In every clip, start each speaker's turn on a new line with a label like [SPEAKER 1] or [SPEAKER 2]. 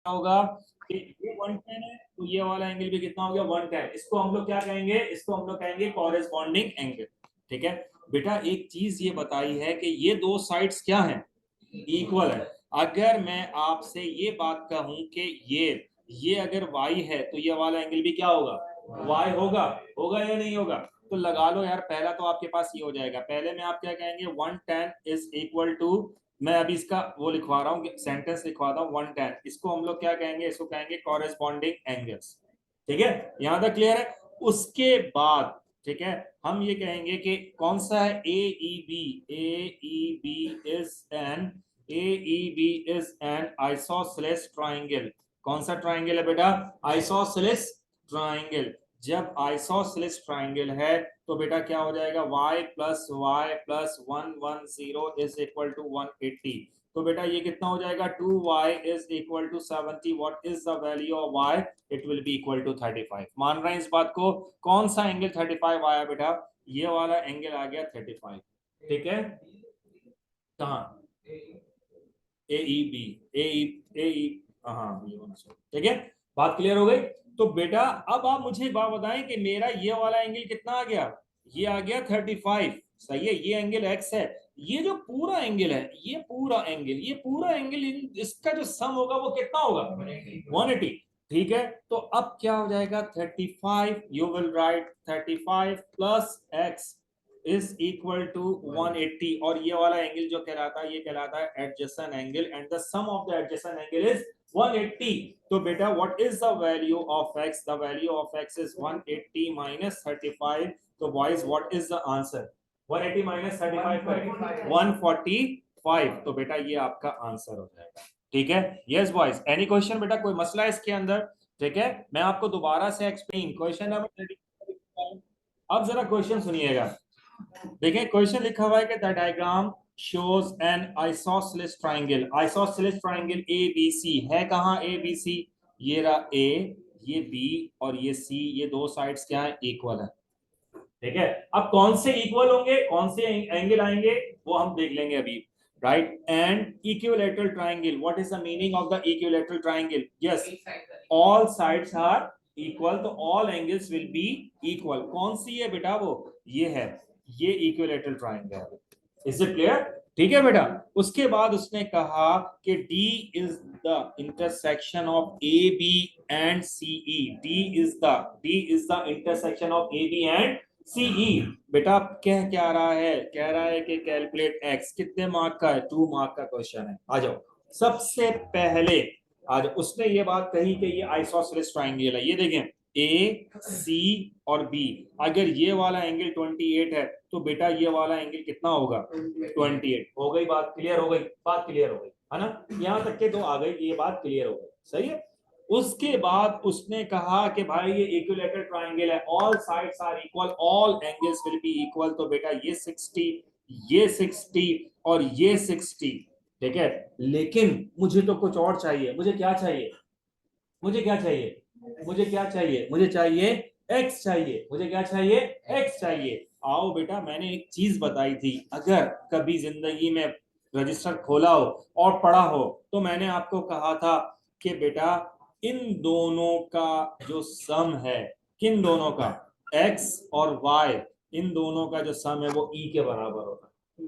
[SPEAKER 1] होगा कि ये 110 है तो ये वाला एंगल भी कितना हो गया 110। इसको हम लोग क्या कहेंगे, इसको हम लोग कहेंगे कॉरेस्पॉन्डिंग एंगल। ठीक है बेटा, एक चीज ये बताई है कि ये दो साइड्स क्या हैं, इक्वल है। अगर मैं आपसे ये बात कहूं कि ये अगर y है तो ये वाला एंगल भी क्या होगा, y होगा। होगा या नहीं होगा? तो लगा लो यार, पहला तो आपके पास ये हो जाएगा। पहले में आप क्या कहेंगे, 110 इज इक्वल टू, मैं अभी इसका वो लिखवा रहा हूँ, सेंटेंस लिखवाता हूँ। 110 इसको हम लोग क्या कहेंगे, इसको कहेंगे कॉरेस्पॉन्डिंग एंगल्स। ठीक है, यहां तक क्लियर है? उसके बाद ठीक है, हम ये कहेंगे कि कौन सा है, AEB is an isosceles triangle. कौन सा ट्राइंगल है बेटा, आइसोसेलेस ट्राइंगल। जब आइसोसेलेस ट्राइंगल है तो बेटा क्या हो जाएगा, y plus 110 is equal to 180। तो बेटा ये कितना हो जाएगा, 2y is equal to 70। What is the value of y? It will be equal to 35। मान रहे हैं इस बात को? कौन सा एंगल 35 आया बेटा, ये वाला एंगल आ गया 35। ठीक है, कहाँ, AEB, ए हाँ ये होना चाहिए। ठीक है, बात क्लियर हो गई? तो बेटा अब आप मुझे बात बताएं कि मेरा ये वाला एंगल कितना आ गया, ये आ गया 35। सही है, ये एंगल x है। ये जो पूरा एंगल है, ये पूरा एंगल इसका जो सम होगा वो कितना होगा, 180। ठीक है, तो अब क्या हो जाएगा, 35, you will write 35 plus x is equal to 180। और ये वाला एंगल जो कहलाता है, ये कहलाता है adjacent angle, and the sum of the adjacent angle is 180। तो बेटा what is the value of x? The value of x is 180 minus 35। तो boys what is the answer, 180 minus 35 करें 145। तो बेटा ये आपका आंसर हो जाएगा। ठीक है, यस बॉयज, एनी क्वेश्चन बेटा, कोई मसला है इसके अंदर? ठीक है, मैं आपको दोबारा से एक्सप्लेन, क्वेश्चन नंबर 30। अब जरा क्वेश्चन सुनिएगा। देखिए क्वेश्चन लिखा हुआ है कि the diagram shows N isosceles triangle. Isosceles triangle ABC है कहां, ABC, ये रहा A, ये B और ये C, ये दो साइड्स क्या है, इक्वल है। ठीक है, अब कौन से इक्वल होंगे, कौन से एंगल आएंगे, वो हम देख लेंगे अभी। Right, and equilateral triangle, what is the meaning of the equilateral triangle? Yes, all sides are equal, तो all angles will be equal. कौन सी है बेटा, वो ये है, ये equilateral triangle. Is it clear? ठीक है बेटा, उसके बाद उसने कहा कि D is the intersection of AB and CE। D is the intersection of AB and CE। बेटा कह क्या रहा है, कह रहा है कि कैलकुलेट x। कितने मार्क का है, 2 मार्क का क्वेश्चन है। आ जाओ, सबसे पहले आज उसने ये बात कही कि ये आइसोसेलेस ट्राइंगल है। ये देखें AC और B, अगर ये वाला एंगल 28 है तो बेटा ये वाला एंगल कितना होगा, 28। हो गई बात, क्लियर हो गई, बात क्लियर हो गई है ना, यहां तक के तो आ गई, ये बात क्लियर हो गई। सही है, उसके बाद उसने कहा कि भाई ये इक्विलैटरल ट्राइंगल है, all sides are equal, all angles will be equal. तो बेटा ये 60, ये 60 और ये 60। ठीक है, लेकिन मुझे तो कुछ और चाहिए। मुझे क्या चाहिए, मुझे क्या चाहिए, मुझे क्या चाहिए, मुझे चाहिए x चाहिए। मुझे क्या चाहिए, x चाहिए। आओ बेटा, मैंने एक चीज बताई थी, अगर कभी जिंदगी में रजिस्टर खोला हो और पढ़ा हो तो मैंने आपको कहा था कि बेटा इन दोनों का जो सम है, किन दोनों का, x और y, इन दोनों का जो सम है वो e के बराबर होता है।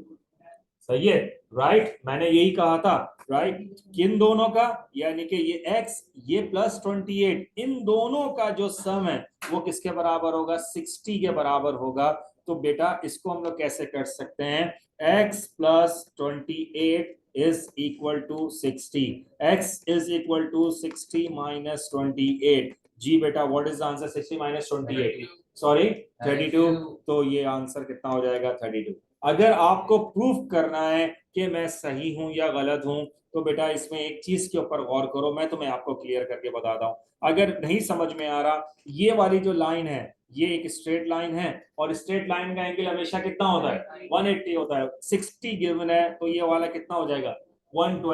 [SPEAKER 1] सही है, राइट, मैंने यही कहा था। राइट, किन दोनों का, यानी कि ये x, ये प्लस 28, इन दोनों का जो सम है वो किसके बराबर होगा, 60 के बराबर होगा। तो बेटा इसको हम लोग कैसे कर सकते हैं, x plus 28 is equal to 60, x is equal to 60 minus 28। जी बेटा, what is the answer, 60 minus 28, sorry 32। तो ये आंसर कितना हो जाएगा, 32। अगर आपको प्रूफ करना है कि मैं सही हूं या गलत हूं तो बेटा इसमें एक चीज के ऊपर गौर करो, मैं तुम्हें आपको क्लियर करके बताता हूं। अगर नहीं समझ में आ रहा, ये वाली जो लाइन है ये एक स्ट्रेट लाइन है, और स्ट्रेट लाइन का एंगल हमेशा कितना होता है, 180 होता है। 60 गिवन है तो ये वाला कितना हो जाएगा, 120।